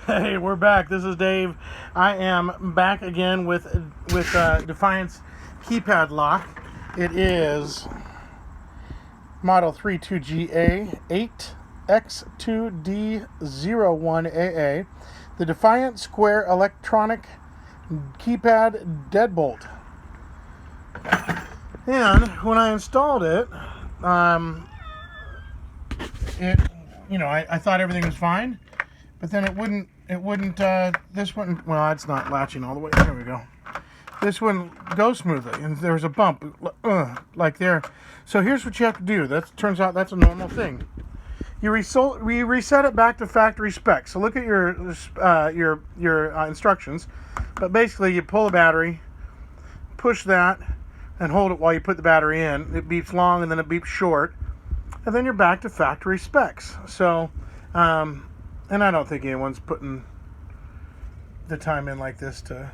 Hey, we're back. This is Dave. I am back again with Defiant's keypad lock. It is model 32GA8X2D01AA, the Defiant Square Electronic Keypad Deadbolt. And when I installed it, I thought everything was fine. But then this wouldn't, well, it's not latching all the way. There we go. This wouldn't go smoothly, and there was a bump, like there. So here's what you have to do. Turns out that's a normal thing. We reset it back to factory specs. So look at your instructions. But basically, you pull the battery, push that, and hold it while you put the battery in. It beeps long, and then it beeps short. And then you're back to factory specs. So, and I don't think anyone's putting the time in like this to,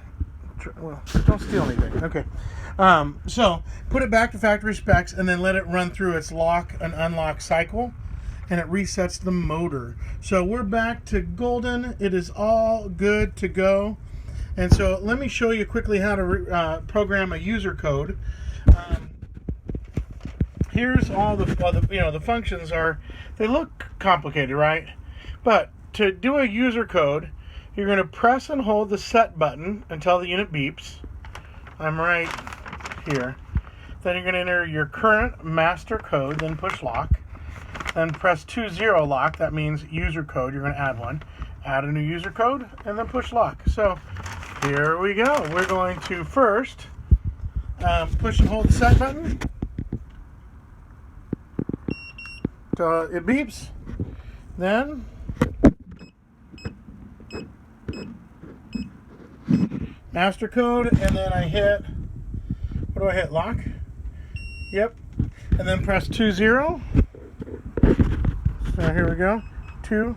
well, don't steal anything. Okay. So put it back to factory specs and then let it run through its lock and unlock cycle, and it resets the motor. So we're back to golden. It is all good to go. And so let me show you quickly how to program a user code. Here's all the functions they look complicated, right? But to do a user code, you're going to press and hold the set button until the unit beeps. I'm right here. Then you're going to enter your current master code, then push lock. Then press 20 lock. That means user code. You're going to add one. Add a new user code, and then push lock. So here we go. We're going to first push and hold the set button till it beeps. Then master code, and then I hit, what do I hit, lock? Yep. And then press 20. So here we go. 2.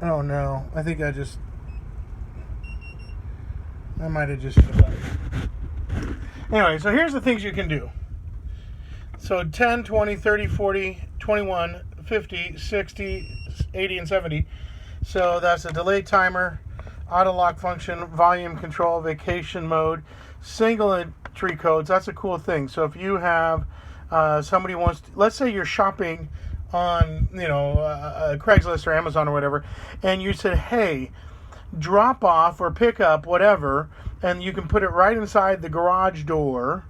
Oh no, I think I might have just hit the button. Anyway, so here's the things you can do. So 10, 20, 30, 40, 21, 50, 60, 80, and 70. So that's a delay timer, auto lock function, volume control, vacation mode, single entry codes. That's a cool thing. So if you have somebody wants to, let's say you're shopping on Craigslist or Amazon or whatever, and you said, hey, drop off or pick up whatever, and you can put it right inside the garage door,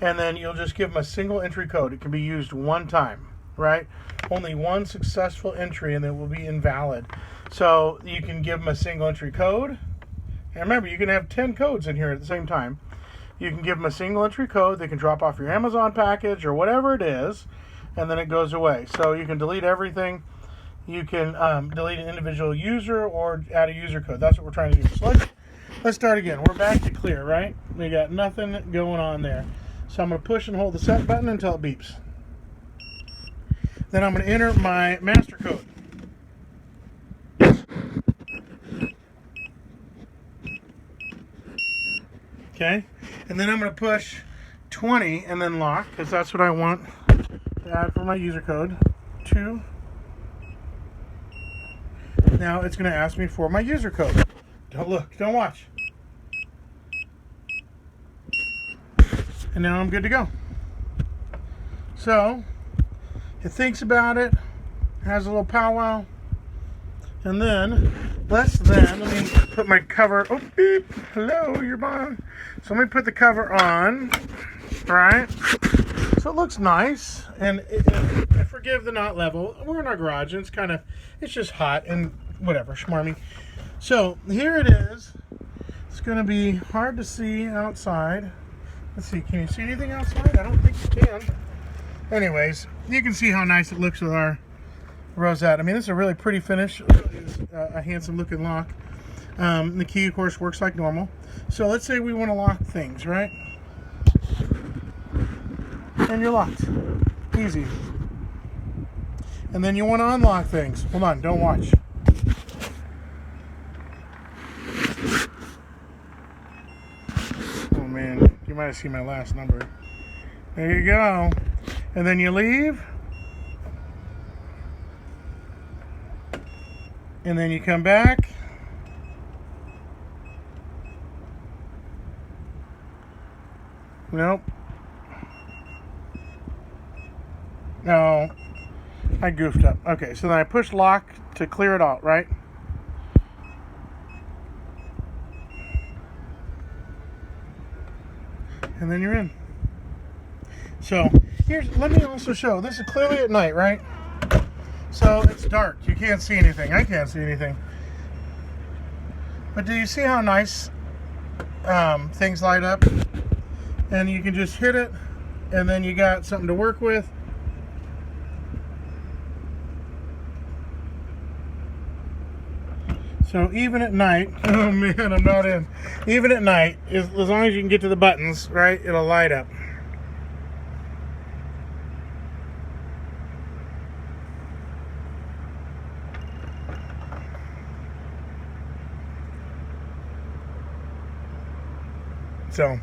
and then you'll just give them a single entry code. It can be used one time, right? Only one successful entry, and it will be invalid. So you can give them a single entry code. And remember, you can have 10 codes in here at the same time. You can give them a single entry code. They can drop off your Amazon package or whatever it is, and then it goes away. So you can delete everything. You can delete an individual user or add a user code. That's what we're trying to do. So let's start again. We're back to clear, right? We got nothing going on there. So I'm going to push and hold the set button until it beeps. Then I'm going to enter my master code. Okay, and then I'm going to push 20 and then lock, because that's what I want to add for my user code. 2. Now it's going to ask me for my user code. Don't look, don't watch. And now I'm good to go. So it thinks about it, has a little powwow, and then let me put my cover. Oh, beep! Hello, you're on. So let me put the cover on. Right. So it looks nice, and I forgive the not level. We're in our garage, and it's just hot and whatever, schmarmy. So here it is. It's going to be hard to see outside. Let's see, can you see anything outside? I don't think you can. Anyways, you can see how nice it looks with our rosette. I mean, this is a really pretty finish. It's a handsome looking lock. The key, of course, works like normal. So let's say we want to lock things, right? And you're locked. Easy. And then you want to unlock things. Hold on, don't watch. Oh man, you might have seen my last number. There you go. And then you leave. And then you come back. Nope. No. I goofed up. Okay, so then I push lock to clear it out, right? And then you're in. So let me also show. This is clearly at night, right? So it's dark. You can't see anything. I can't see anything. But do you see how nice things light up? And you can just hit it, and then you got something to work with. So even at night, oh man, I'm not in. Even at night, as long as you can get to the buttons, right, it'll light up. So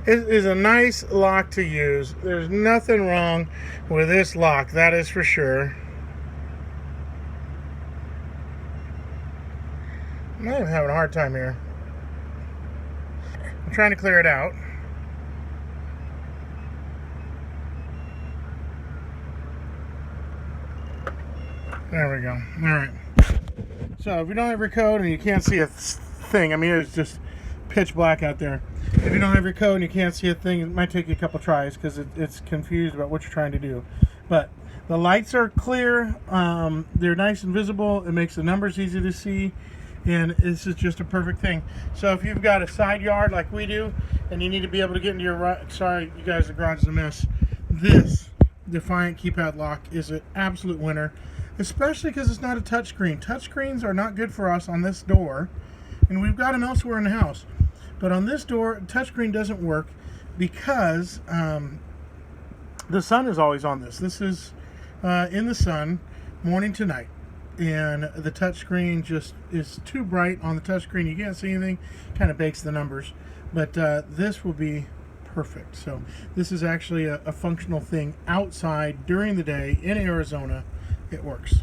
it is a nice lock to use. There's nothing wrong with this lock, that is for sure. I'm having a hard time here. I'm trying to clear it out. There we go. Alright. So if you don't have your code and you can't see a thing, I mean it's just pitch black out there. If you don't have your code and you can't see a thing, it might take you a couple tries because it's confused about what you're trying to do. But the lights are clear. They're nice and visible. It makes the numbers easy to see. And this is just a perfect thing. So if you've got a side yard like we do, and you need to be able to get into your, sorry you guys, the garage is a mess. This Defiant keypad lock is an absolute winner, especially because it's not a touchscreen. Touchscreens are not good for us on this door, and we've got them elsewhere in the house. But on this door, touchscreen doesn't work because the sun is always on this. This is in the sun, morning to night. And the touchscreen just is too bright on the touchscreen. You can't see anything. Kind of bakes the numbers. But this will be perfect. So this is actually a functional thing outside during the day in Arizona. It works.